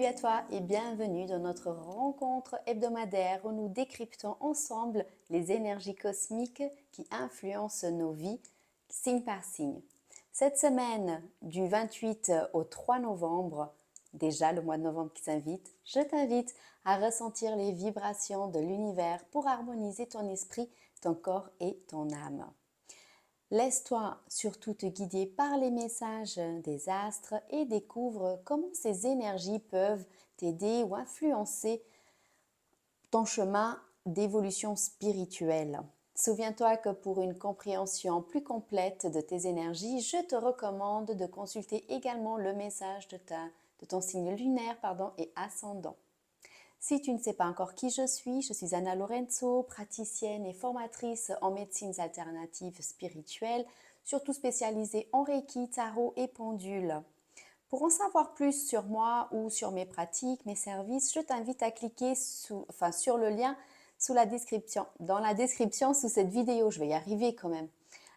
Salut à toi et bienvenue dans notre rencontre hebdomadaire où nous décryptons ensemble les énergies cosmiques qui influencent nos vies, signe par signe. Cette semaine, du 28 au 3 novembre, déjà le mois de novembre qui s'invite, je t'invite à ressentir les vibrations de l'univers pour harmoniser ton esprit, ton corps et ton âme. Laisse-toi surtout te guider par les messages des astres et découvre comment ces énergies peuvent t'aider ou influencer ton chemin d'évolution spirituelle. Souviens-toi que pour une compréhension plus complète de tes énergies, je te recommande de consulter également le message de ton signe lunaire et ascendant. Si tu ne sais pas encore qui je suis Anna Lorenzo, praticienne et formatrice en médecines alternatives spirituelles, surtout spécialisée en Reiki, tarot et pendule. Pour en savoir plus sur moi ou sur mes pratiques, mes services, je t'invite à cliquer sur le lien dans la description sous cette vidéo. Je vais y arriver quand même.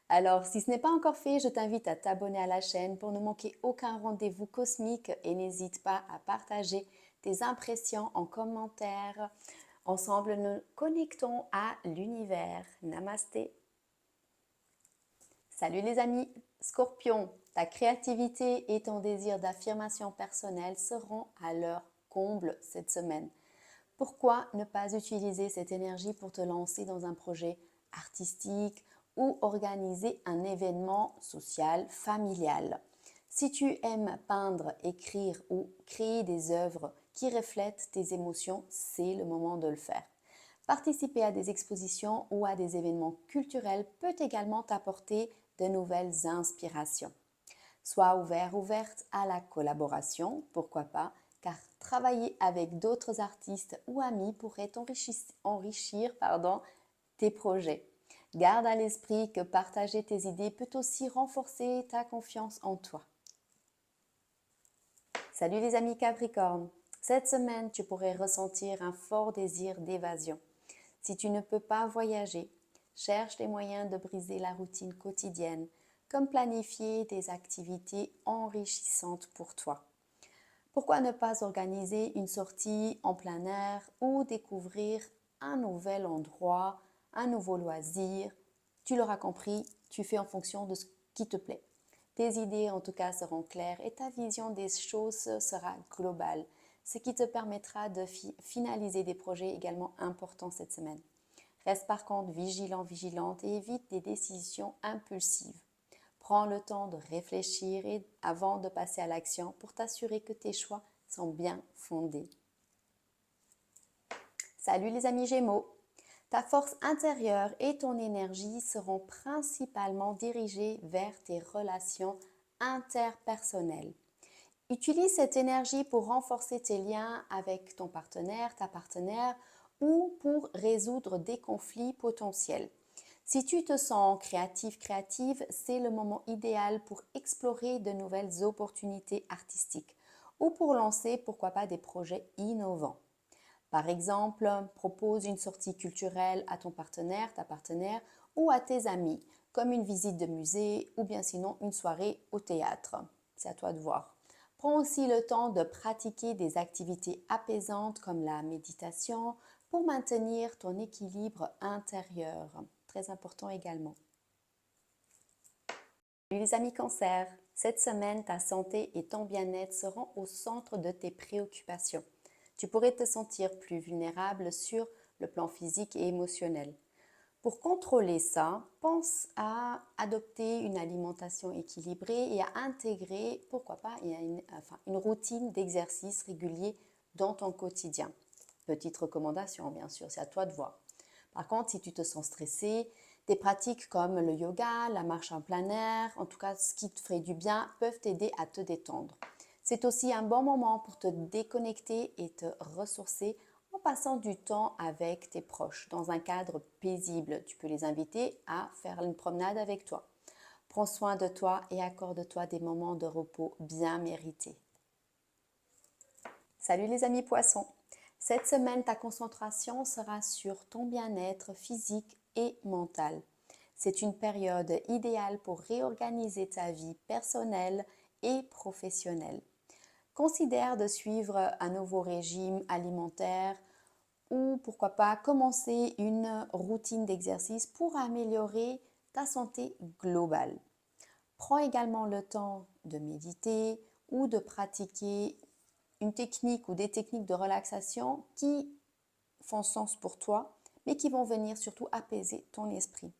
Alors, si ce n'est pas encore fait, je t'invite à t'abonner à la chaîne pour ne manquer aucun rendez-vous cosmique et n'hésite pas à partager tes impressions en commentaire. Ensemble, nous connectons à l'univers. Namasté. Salut les amis, Scorpion, ta créativité et ton désir d'affirmation personnelle seront à leur comble cette semaine. Pourquoi ne pas utiliser cette énergie pour te lancer dans un projet artistique ou organiser un événement social, familial? Si tu aimes peindre, écrire ou créer des œuvres qui reflètent tes émotions, c'est le moment de le faire. Participer à des expositions ou à des événements culturels peut également t'apporter de nouvelles inspirations. Sois ouverte à la collaboration, pourquoi pas, car travailler avec d'autres artistes ou amis pourrait enrichir tes projets. Garde à l'esprit que partager tes idées peut aussi renforcer ta confiance en toi. Salut les amis Capricorne, cette semaine tu pourrais ressentir un fort désir d'évasion. Si tu ne peux pas voyager, cherche les moyens de briser la routine quotidienne, comme planifier des activités enrichissantes pour toi. Pourquoi ne pas organiser une sortie en plein air ou découvrir un nouvel endroit, un nouveau loisir? Tu l'auras compris, tu fais en fonction de ce qui te plaît. Tes idées en tout cas seront claires et ta vision des choses sera globale, ce qui te permettra de finaliser des projets également importants cette semaine. Reste par contre vigilante et évite des décisions impulsives. Prends le temps de réfléchir avant de passer à l'action pour t'assurer que tes choix sont bien fondés. Salut les amis Gémeaux! Ta force intérieure et ton énergie seront principalement dirigées vers tes relations interpersonnelles. Utilise cette énergie pour renforcer tes liens avec ton partenaire, ta partenaire ou pour résoudre des conflits potentiels. Si tu te sens créative, c'est le moment idéal pour explorer de nouvelles opportunités artistiques ou pour lancer, pourquoi pas, des projets innovants. Par exemple, propose une sortie culturelle à ton partenaire, ta partenaire ou à tes amis, comme une visite de musée ou bien sinon une soirée au théâtre. C'est à toi de voir. Prends aussi le temps de pratiquer des activités apaisantes comme la méditation pour maintenir ton équilibre intérieur. Très important également. Salut les amis Cancer, cette semaine, ta santé et ton bien-être seront au centre de tes préoccupations. Tu pourrais te sentir plus vulnérable sur le plan physique et émotionnel. Pour contrôler ça, pense à adopter une alimentation équilibrée et à intégrer, pourquoi pas, une routine d'exercice régulier dans ton quotidien. Petite recommandation, bien sûr, c'est à toi de voir. Par contre, si tu te sens stressé, des pratiques comme le yoga, la marche en plein air, en tout cas ce qui te ferait du bien, peuvent t'aider à te détendre. C'est aussi un bon moment pour te déconnecter et te ressourcer en passant du temps avec tes proches dans un cadre paisible. Tu peux les inviter à faire une promenade avec toi. Prends soin de toi et accorde-toi des moments de repos bien mérités. Salut les amis poissons! Cette semaine, ta concentration sera sur ton bien-être physique et mental. C'est une période idéale pour réorganiser ta vie personnelle et professionnelle. considère de suivre un nouveau régime alimentaire ou pourquoi pas commencer une routine d'exercice pour améliorer ta santé globale. Prends également le temps de méditer ou de pratiquer une technique ou des techniques de relaxation qui font sens pour toi, mais qui vont venir surtout apaiser ton esprit.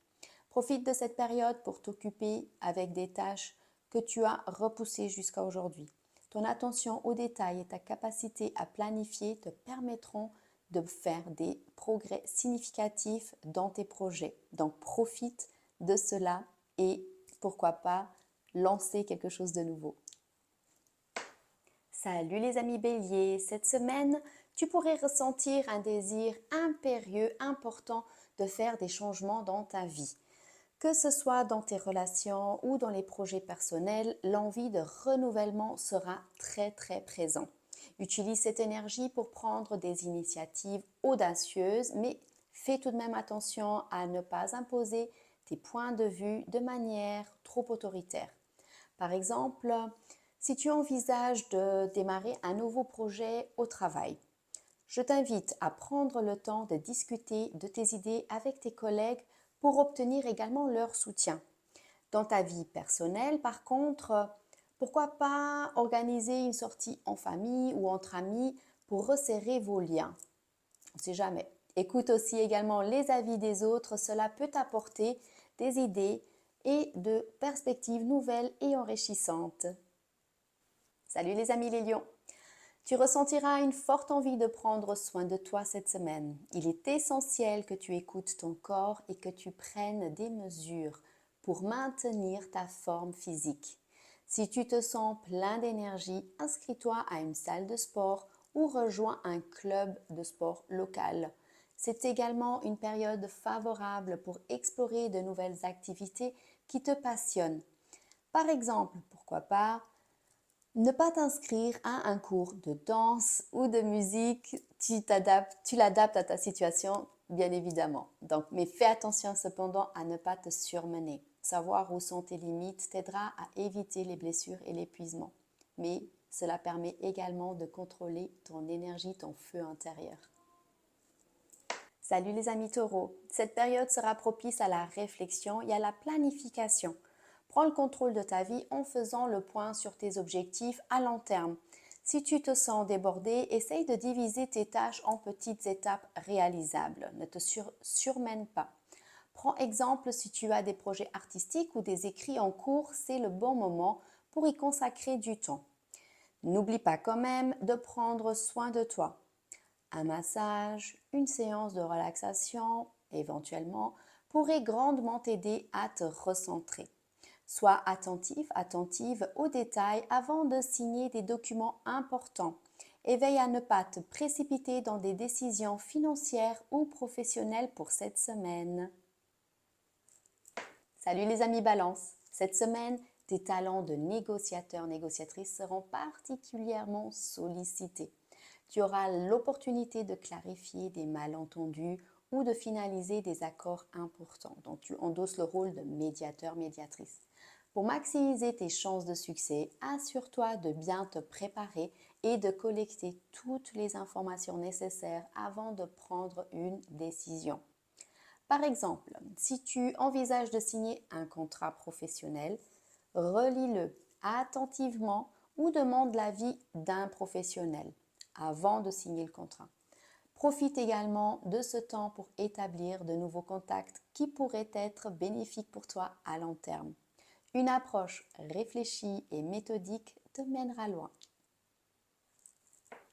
Profite de cette période pour t'occuper avec des tâches que tu as repoussées jusqu'à aujourd'hui. Ton attention aux détails et ta capacité à planifier te permettront de faire des progrès significatifs dans tes projets. Donc profite de cela et pourquoi pas lancer quelque chose de nouveau. Salut les amis béliers, cette semaine, tu pourrais ressentir un désir impérieux, important de faire des changements dans ta vie. Que ce soit dans tes relations ou dans les projets personnels, l'envie de renouvellement sera très présent. Utilise cette énergie pour prendre des initiatives audacieuses, mais fais tout de même attention à ne pas imposer tes points de vue de manière trop autoritaire. Par exemple, si tu envisages de démarrer un nouveau projet au travail, je t'invite à prendre le temps de discuter de tes idées avec tes collègues pour obtenir également leur soutien. Dans ta vie personnelle, par contre, pourquoi pas organiser une sortie en famille ou entre amis pour resserrer vos liens? On ne sait jamais. Écoute aussi également les avis des autres, cela peut t'apporter des idées et de perspectives nouvelles et enrichissantes. Salut les amis les lions! Tu ressentiras une forte envie de prendre soin de toi cette semaine. Il est essentiel que tu écoutes ton corps et que tu prennes des mesures pour maintenir ta forme physique. Si tu te sens plein d'énergie, inscris-toi à une salle de sport ou rejoins un club de sport local. C'est également une période favorable pour explorer de nouvelles activités qui te passionnent. Par exemple, pourquoi pas ne pas t'inscrire à un cours de danse ou de musique, tu l'adaptes à ta situation, bien évidemment. Donc, mais fais attention cependant à ne pas te surmener. Savoir où sont tes limites t'aidera à éviter les blessures et l'épuisement. Mais cela permet également de contrôler ton énergie, ton feu intérieur. Salut les amis taureaux, cette période sera propice à la réflexion et à la planification. Prends le contrôle de ta vie en faisant le point sur tes objectifs à long terme. Si tu te sens débordé, essaye de diviser tes tâches en petites étapes réalisables. Ne te surmène pas. Prends exemple si tu as des projets artistiques ou des écrits en cours, c'est le bon moment pour y consacrer du temps. N'oublie pas quand même de prendre soin de toi. Un massage, une séance de relaxation, éventuellement, pourrait grandement t'aider à te recentrer. Sois attentive aux détails avant de signer des documents importants et veille à ne pas te précipiter dans des décisions financières ou professionnelles pour cette semaine. Salut les amis Balance! Cette semaine, tes talents de négociateur-négociatrice seront particulièrement sollicités. Tu auras l'opportunité de clarifier des malentendus ou de finaliser des accords importants. Donc tu endosses le rôle de médiateur-médiatrice. Pour maximiser tes chances de succès, assure-toi de bien te préparer et de collecter toutes les informations nécessaires avant de prendre une décision. Par exemple, si tu envisages de signer un contrat professionnel, relis-le attentivement ou demande l'avis d'un professionnel avant de signer le contrat. Profite également de ce temps pour établir de nouveaux contacts qui pourraient être bénéfiques pour toi à long terme. Une approche réfléchie et méthodique te mènera loin.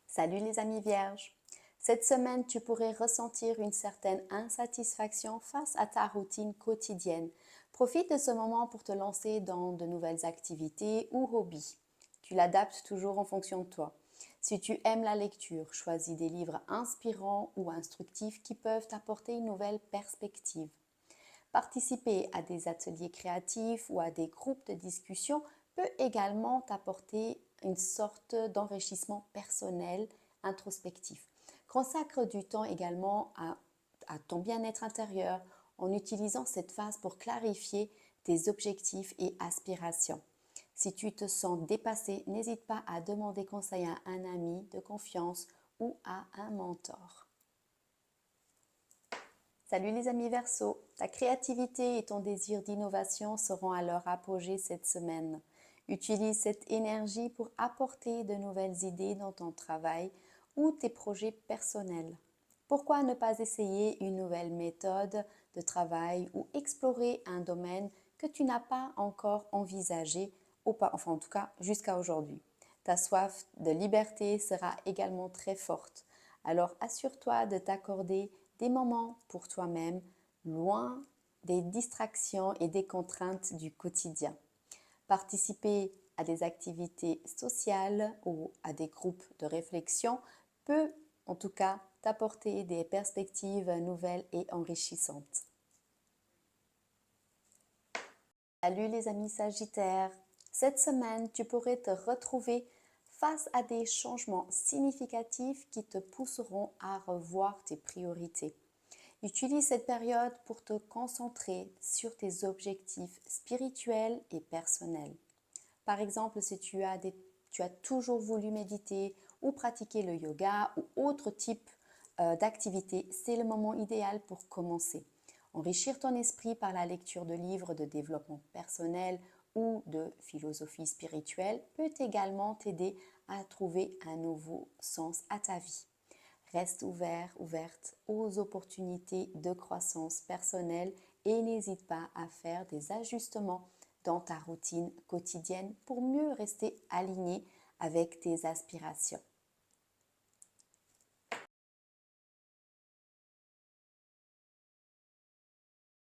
Salut les amis vierges! Cette semaine, tu pourrais ressentir une certaine insatisfaction face à ta routine quotidienne. Profite de ce moment pour te lancer dans de nouvelles activités ou hobbies. Tu l'adaptes toujours en fonction de toi. Si tu aimes la lecture, choisis des livres inspirants ou instructifs qui peuvent t'apporter une nouvelle perspective. Participer à des ateliers créatifs ou à des groupes de discussion peut également t'apporter une sorte d'enrichissement personnel introspectif. Consacre du temps également à ton bien-être intérieur en utilisant cette phase pour clarifier tes objectifs et aspirations. Si tu te sens dépassé, n'hésite pas à demander conseil à un ami de confiance ou à un mentor. Salut les amis Verseau, ta créativité et ton désir d'innovation seront à leur apogée cette semaine. Utilise cette énergie pour apporter de nouvelles idées dans ton travail ou tes projets personnels. Pourquoi ne pas essayer une nouvelle méthode de travail ou explorer un domaine que tu n'as pas encore envisagé, enfin en tout cas jusqu'à aujourd'hui. Ta soif de liberté sera également très forte. Alors assure-toi de t'accorder des moments pour toi-même, loin des distractions et des contraintes du quotidien. Participer à des activités sociales ou à des groupes de réflexion peut en tout cas t'apporter des perspectives nouvelles et enrichissantes. Salut les amis Sagittaires, cette semaine tu pourrais te retrouver face à des changements significatifs qui te pousseront à revoir tes priorités. Utilise cette période pour te concentrer sur tes objectifs spirituels et personnels. Par exemple, si tu as toujours voulu méditer ou pratiquer le yoga ou autre type d'activité, c'est le moment idéal pour commencer. Enrichir ton esprit par la lecture de livres de développement personnel ou de philosophie spirituelle peut également t'aider à trouver un nouveau sens à ta vie. Reste ouverte aux opportunités de croissance personnelle et n'hésite pas à faire des ajustements dans ta routine quotidienne pour mieux rester aligné avec tes aspirations.